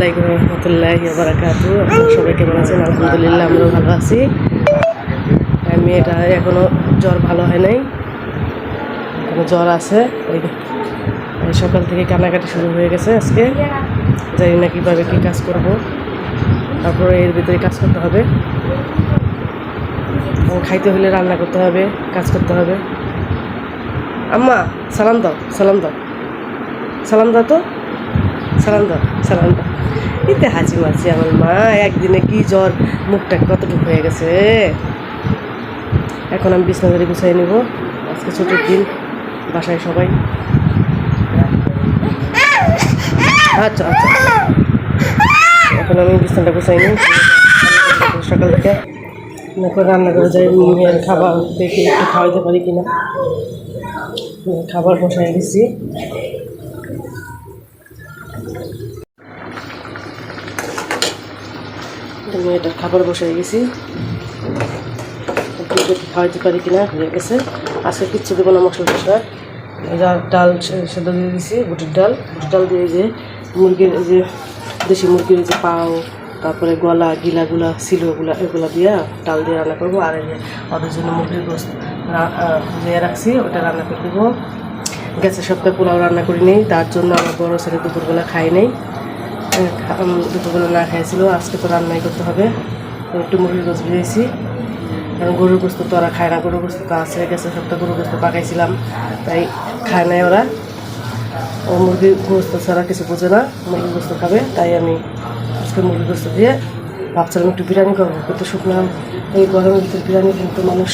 আলাইকুম রহমতুল্লাহি ওয়া বারাকাতুহু। আপনারা সবাই কেমন আছেন? আলহামদুলিল্লাহ আমরাও ভালো আছি। মেয়েটা এখনও জ্বর ভালো হয় নাই, এখনো জ্বর আছে। এই সকাল থেকে কান্নাকাটি শুরু হয়ে গেছে। আজকে জানি না কীভাবে কী কাজ করব, তারপরে এর ভিতরে কাজ করতে হবে। খাইতে হলে রান্না করতে হবে, কাজ করতে হবে। আম্মা সালাম দাও, সালাম দাও, সালাম দাও তো, সালাম দাও, সালাম দাও। এতে হাঁচি মারছি আমার মা। একদিনে কি জ্বর, মুখটা কতটুকু হয়ে গেছে। এখন আমি বিছানাদারি গুছাই নেব। আজকে ছুটির দিন, বাসায় সবাই। আচ্ছা আচ্ছা, এখন আমি বিছানাটা গুছাই নিই। সকাল থেকে এখন রান্না করে যাই। মেয়ের খাবার দেখে একটু খাওয়াইতে পারি কিনা। খাবার বসাই দিচ্ছি। মেয়েটার খাবার বসাই গেছি, খাওয়াইতে পারি কিনা। হয়ে গেছে। আজকে কিচ্ছু দেবো না মশলা টশলা। ডাল সেদ্ধ দিয়ে দিয়েছি, বুটের ডাল দিয়ে যে মুরগির যে দেশি মুরগির যে পাও, তারপরে গলা গিলাগুলা ছিলোগুলা, এগুলো দিয়ে ডাল দিয়ে রান্না করবো। আর এই যে ওদের জন্য মুরগির গোস্ত দিয়ে রাখছি, ওটা রান্না করে দেবো। গ্যাসের সপ্তাহে পোলাও রান্না করি নেই, তার জন্য আমার বড় ছেলে দুপুরবেলা খাই নেই। দুপুরবেলা না খাইছিল, আজকে তো রান্নাই করতে হবে। একটু মুরগির গোস্ত দিয়েছি, কারণ গরুর গোস্ত তো ওরা খায় না। গরুর গোস্ত তো আছে, গ্যাসের সপ্তাহে গরুর গোস্ত পাকাইছিলাম, তাই খায় নাই ওরা। ও মুরগির গোস্ত ছাড়া কিছু বোঝে না, মুরগির গোস্ত খাবে। তাই আমি আজকে মুরগির গোস্ত দিয়ে ভাবছিলাম একটু বিরিয়ানি করবো, কিন্তু শুকলাম এই গরমের ভিতরে বিরিয়ানি কিন্তু মানুষ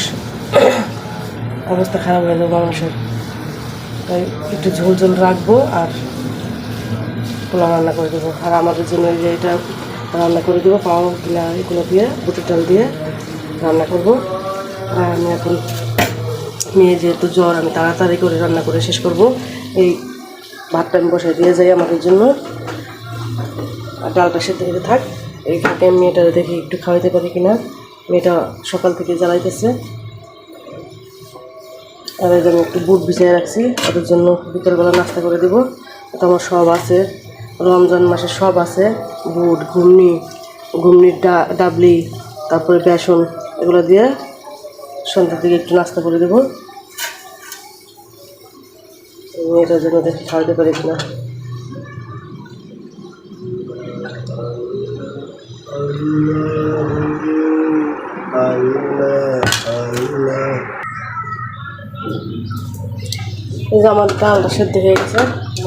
অবস্থা খারাপ হয়ে যাবে মানুষের। তাই একটু ঝোল ঝোল রাখবো আর পোলাও রান্না করে দেবো। আর আমাদের জন্য যে এটা রান্না করে দেবো, পাও গিলা এগুলো দিয়ে বুটের ডাল দিয়ে রান্না করবো। আর আমি এখন মেয়ে যেহেতু জ্বর, আমি তাড়াতাড়ি করে রান্না করে শেষ করব। এই ভাতটা আমি বসাই দিয়ে যাই আমাদের জন্য, আর ডালটা সেদ্ধ হতে থাক। এই ফাঁকে মেয়েটা দেখি একটু খাওয়াইতে পারি কিনা। মেয়েটা সকাল থেকে জ্বালাইতেছে। আর এই জন্য একটু বুট ভিজিয়ে রাখছি, ওদের জন্য বিকেলবেলা নাস্তা করে দেবো। তো আমার সব আছে, রমজান মাসে সব আছে, বুট, ঘুমনির ডাবলি, তারপরে বেসন, এগুলো দিয়ে সন্ধ্যার দিকে একটু নাস্তা করে দেবো। মেয়েটার জন্য দেখি খাওয়াতে পারি কিনা। এই যে আমার ডালটা সেদ্ধ হয়ে গেছে,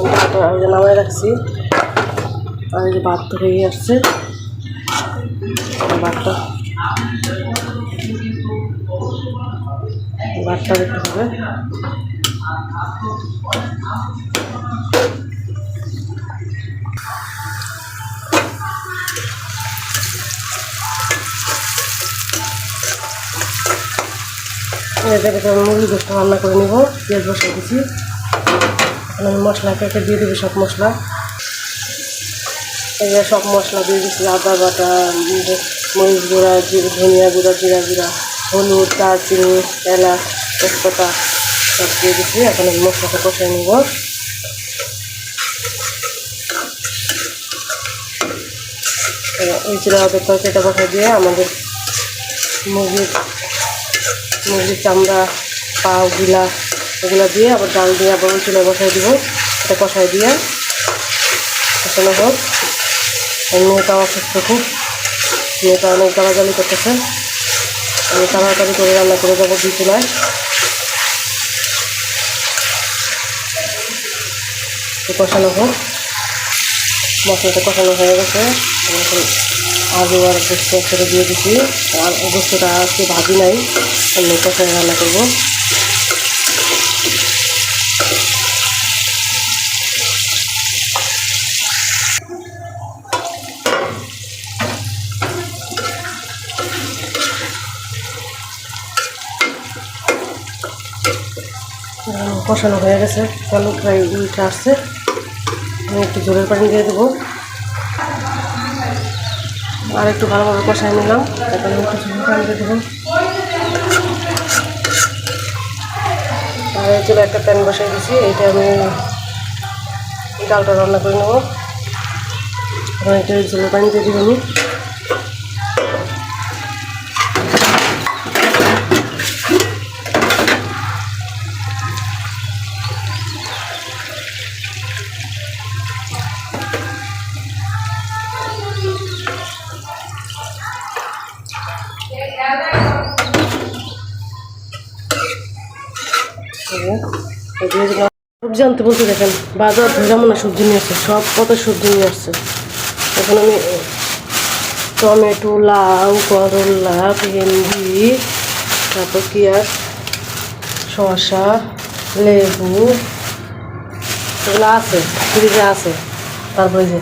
ডালটা ওই যে নামাই রাখছি। আর এই যে ভাত তো হয়ে আসছে, ভাতটা একটু হবে। এটাকে আমি মুরগি গোস্ত রান্না করে নেব। পেঁয়াজ বসিয়ে দিচ্ছি, এখন আমি মশলা একে দিয়ে দেবো। সব মশলা এগুলো সব মশলা দিয়ে দিচ্ছি। আদা বাটা, মরিচ গুঁড়া, ধনিয়া গুঁড়া, জিরা গুঁড়া, হলুদ, দারচিনি, এলাচ, তেজপাতা সব দিয়ে দিচ্ছি। এখন আমি মশলাটা কষিয়ে নেব। এই জিরা আদার তরকারিটা বসাই দিয়ে আমাদের মুরগির চামড়া, পাও, গিলা এগুলো দিয়ে আবার ডাল দিয়ে আবার ওই চুলায় বসাই দিব। এটা কষাই দিয়ে কষানো হোক। মেয়েটাও অসুস্থ খুব, মেয়েটা অনেক গালাগালি করতেছে। আমি তাড়াতাড়ি করে রান্না করে যাবো দুই চুলায়। কষানো হোক, মশলাটা কষানো হয়ে গেছে। এখন আলু আর গোস্ত একসাথে দিয়ে দিচ্ছি। আর গোস্তটা আজকে ভাজি নাই, আমি কষায় রান্না করবো। কষানো হয়ে গেছে, আলু প্রায় উল্টে আসছে। আমি একটু ঝোলের পানি দিয়ে দেবো, আর একটু ভালোভাবে কষাই নিলাম। এখন একটু ঝোলের পানি দিয়ে দেবো। আর চলে একটা প্যান বসাই দিয়েছি, এইটা আমি ডালটা রান্না করে নেব। এখন এটা ঝোলের পানি দিয়ে দিব আমি। সবজি আনতে বলতে দেখেন বাজার যেমন না সবজি নিয়ে আসছে, সব কত সবজি নিয়ে আসছে। এখন আমি টমেটো, লাউ, করলা, ভেন্ডি, তারপর পেঁয়াজ, শসা, লেবু এগুলো আছে, ফ্রিজে আছে। তারপরে যে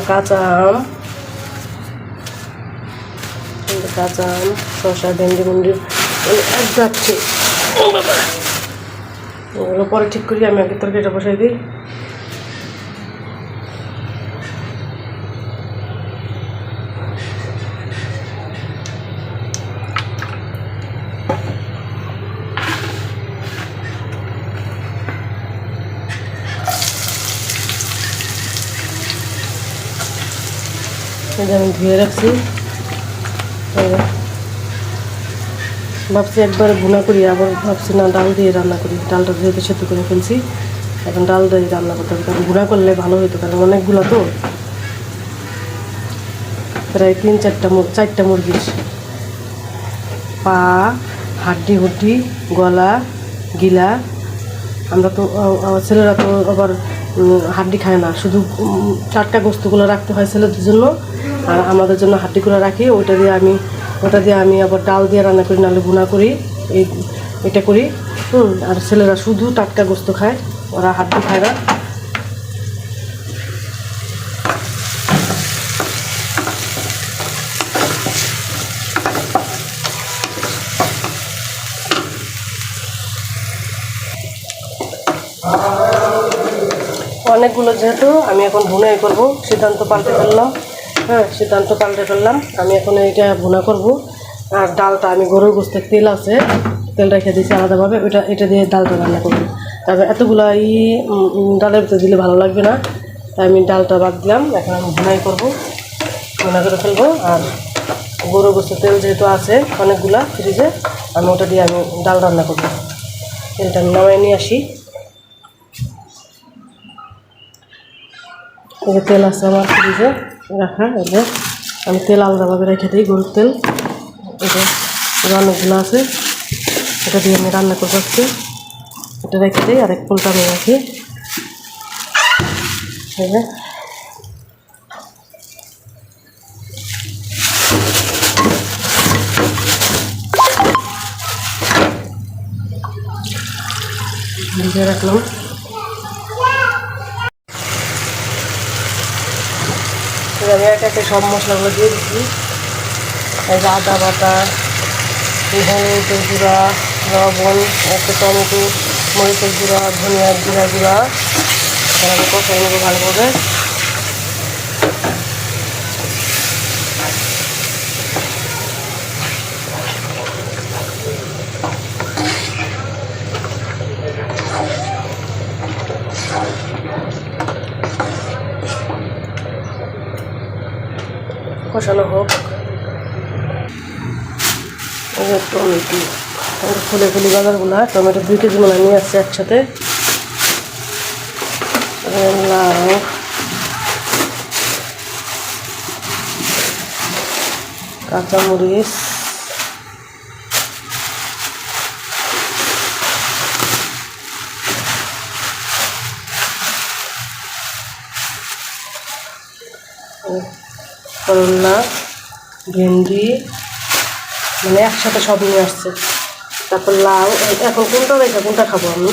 কাঁচা আম, শসা, ভেন্ডি মুন্ডি এক যাচ্ছে। ওগুলো পরে ঠিক করি, আমি আগে তরকারিটা বসাই দিই। আমি ধুয়ে রাখছি, ভাবছি একবারে ভুনা করি, আবার ভাবছি না ডাল দিয়ে রান্না করি। ডালটা যেহেতু সেদ্ধ করে ফেলছি, এখন ডাল দিয়ে রান্না করতে হবে, কারণ ভুনা করলে ভালো হতো, কারণ অনেকগুলো তো প্রায় 3-4টা মুরগির পা, হাড্ডি হুড্ডি, গলা, গিলা। আমরা তো ছেলেরা তো আবার হাড্ডি খায় না, শুধু টাটকা গোস্তগুলো রাখতে হয় ছেলেদের জন্য, আর আমাদের জন্য হাড্ডিগুলো রাখি। ওটা দিয়ে আমি আবার ডাল দিয়ে রান্না করি, নাহলে ভুনা করি, এটা করি। আর ছেলেরা শুধু টাটকা গোস্ত খায়, ওরা হাড্ডি খায় না। অনেকগুলো যেহেতু আমি এখন ভুনাই করব, সিদ্ধান্ত পাল্টে ফেললাম। আমি এখন এইটা ভুনা করব। আর ডালটা আমি গরুর গোস্তের তেল আছে, তেল রেখে দিয়েছি আলাদাভাবে, এটা দিয়ে ডালটা রান্না করবো। তারপর এতগুলো ডালের ভিতরে দিলে ভালো লাগবে না, তাই আমি ডালটা বাদ দিলাম। এখন আমি ভুনাই করবো, ভুনা করে ফেলবো। আর গরুর গোস্তের তেল যেহেতু আছে অনেকগুলা ফ্রিজে, আমি ওটা দিয়ে আমি ডাল রান্না করবো। তেলটা আমি নামাই নিয়ে আসি। এই যে তেল আছে আমার ফ্রিজে রাখা, এই যে আমি তেল আলাদাভাবে রেখে দিই, গরুর তেল। এটা অনেকগুলো আছে, এটা দিয়ে আমি রান্না করবো আজকে। এটা রেখে দিই, আর এক ফুলটা আমি রাখি। এই যে ভিজিয়ে রাখলাম। আমি একে সব মশলাগুলো দিয়ে দিচ্ছি। এই যে আদা বাটা, হলুদের গুঁড়া, লবণ, একটা টমেটো, মরিচের গুঁড়া, ধনিয়া জিরা গুঁড়া, আমি কষাই নেবো ভালোভাবে। কষানো হোক। টমেটো ফুলি বাজারগুলো, টমেটো 2 কেজি মনে নিয়ে আসছে একসাথে। লাউ, কাঁচামরিচ, করলা, ভেন্ডি, মানে একসাথে সব নিয়ে আসছে। তারপর লাউ। এখন কোনটা খাবো আমি?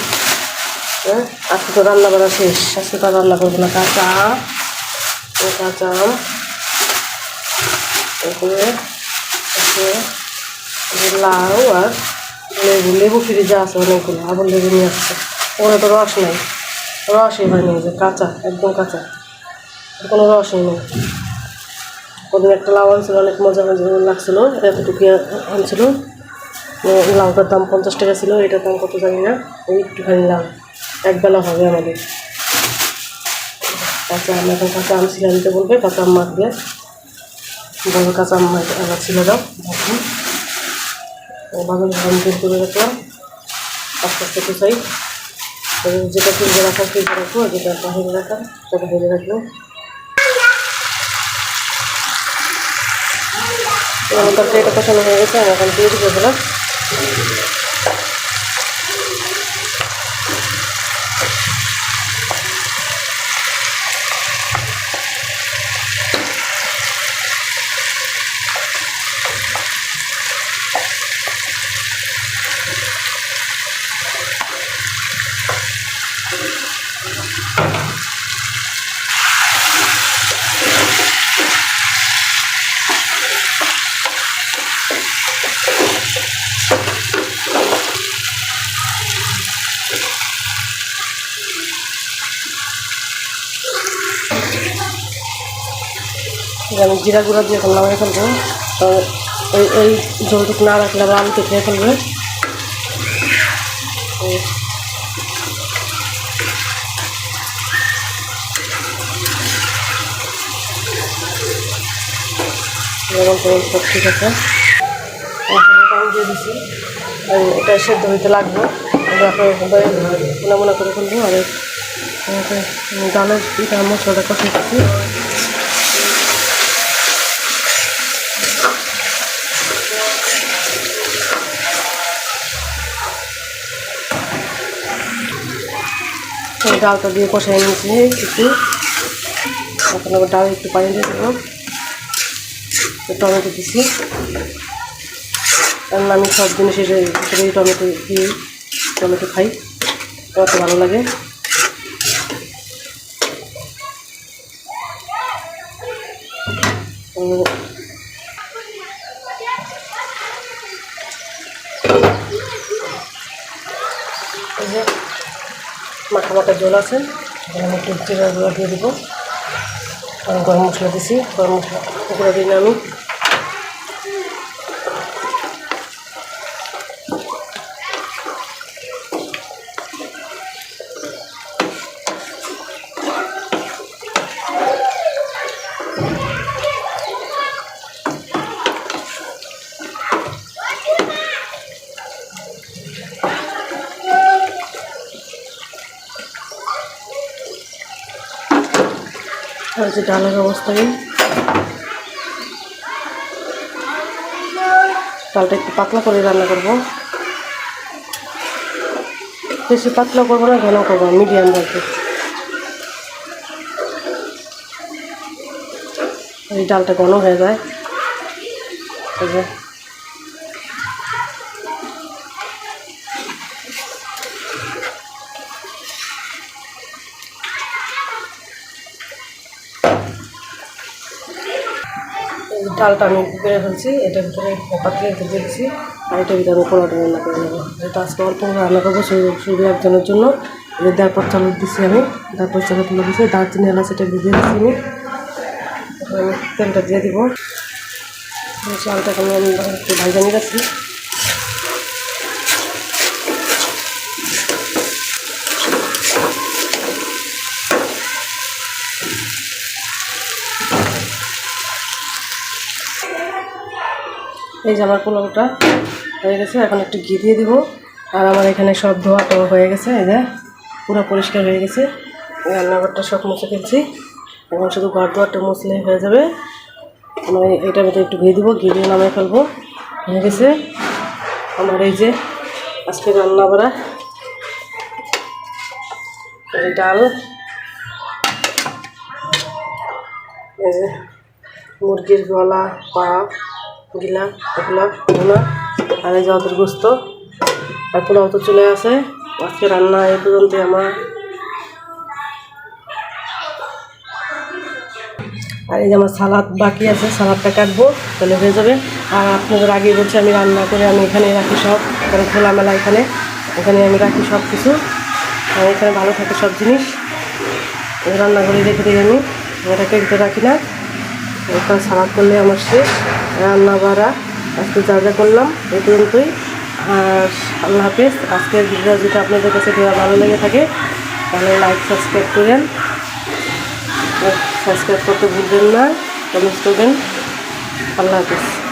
হ্যাঁ, আজকে তো রান্না করা শেষ, আজকে তো রান্না করবো না। কাঁচা আম, তারপরে লাউ আর লেবু ফ্রিজে আছে অনেকগুলো, আবার লেবু নিয়ে আসছে। ওরা তো রস নেই, রসই হয়নি, যে কাঁচা, একদম কাঁচা, কোনো রসই নেই। ওদের একটা লাউ আনছিল, অনেক মজা লাগছিলো, এতটুকু আনছিল। লাউটার দাম 50 টাকা ছিল, এটার দাম কত জানি না। ওই একটুখানি লাউ একবেলা হবে আমাদের। কাঁচা আম, এখন কাঁচা আম ছিলা দিতে বলবে, কাঁচা আম মাখবে, বড় কাঁচা আম আবার ছিলে দাও। বাগান আম বের করে রাখলাম, আস্তে আস্তে কুচাই, যেটা ফ্রিজে রাখা ফ্রিজে রাখবো, যেটা বাহিরে রাখা সেটা বাহিরে রাখবো। আমার তরকারিটা কষানো হয়ে গেছে, আমি এখন দিয়ে দিব এগুলো। আমি জিরা গুঁড়া দিয়ে এখন নামাই ফেলবো, এই ঝোলটুকু না রাখলে আবার আলুতে খেয়ে ফেলবে। সব ঠিক আছে, পানি দিয়ে দিচ্ছি, এটা সেদ্ধ হইতে লাগবে, মোনা মোনা করে ফেলবো। আর ডালের পিঠা মশলাটা কষে দিচ্ছি, ডালটা দিয়ে কষাই নিয়েছি একটু। এখন আবার ডাল একটু পানি দিয়ে দেবো, টমেটো দিচ্ছি, কারণ আমি সব জিনিসের ভিতরে টমেটো দিই, টমেটো খাই, কত ভালো লাগে। মাখা মাখা ঝোল আছে, আমি একটু জিরা গুঁড়া দিয়ে দেবো, গরম মশলা দিছি, গরম মশলা গুঁড়া দিই না আমি। আর যে ডালের অবস্থায় ডালটা একটু পাতলা করে রান্না করবো, বেশি পাতলা করবো না, ঘন করবো, মিডিয়াম রাখবো। এই ডালটা ঘন হয়ে যায়। ডালটা আমি বেড়ে ফেলছি, এটার ভিতরে পাতলা দিয়ে দিচ্ছি, আর এটার ভিতরে আমি পোলাওটা রান্না করে নেবো। যেটা আজকে অল্প রান্না করবো শুধু একজনের জন্য। তারপর চালু দিচ্ছি আমি, তারপর চালু তুলে দিচ্ছি, দারচিনি এলাচ এটা দিয়ে দিচ্ছি আমি। তেলটা দিয়ে দিব, চালটাকে আমি একটু ভাজা নিয়ে যাচ্ছি। এই যে আমার পোলাওটা হয়ে গেছে, এখন একটু ঘি দিয়ে দিব। আর আমার এখানে সব ধোয়া টোয়া হয়ে গেছে, এই যে পুরো পরিষ্কার হয়ে গেছে, রান্নাঘরটা সব মুছে ফেলছি, এখন শুধু ঘর দুয়ারটা মুছলে হয়ে যাবে। আমি এটার মধ্যে একটু ঘি দিব, ঘি দিয়ে নামিয়ে ফেলবো। হয়ে গেছে আমার এই যে আজকে রান্না করা ডাল, এই যে মুরগির গলা, পা, গিলা, এগুলা ভুনা, আর এই যে ওদের গোস্ত, আর পোলাও তো চলে আসে। আজকে রান্না এই পর্যন্ত আমার। আর এই যে আমার সালাদ বাকি আছে, সালাদটা কাটবো, তাহলে হয়ে যাবে। আর আপনাদের আগেই বলছি, আমি রান্না করে আমি এখানে রাখি সব, কারণ খোলামেলা এখানে আমি রাখি সব কিছু, আর এখানে ভালো থাকে সব জিনিস, রান্না করে রেখে দিই আমি, এটাকে ভিতরে রাখি না। এটা সালাদ করলে আমার শেষ রান্না বাড়া। আজকে যা যা করলাম এই পর্যন্তই, আর আল্লাহ হাফেজ। আজকের ভিডিও যদি আপনাদের কাছে ভালো লেগে থাকে তাহলে লাইক সাবস্ক্রাইব করেন। সাবস্ক্রাইব করতে ভুলবেন না, কমেন্টস করবেন। আল্লাহ হাফিজ।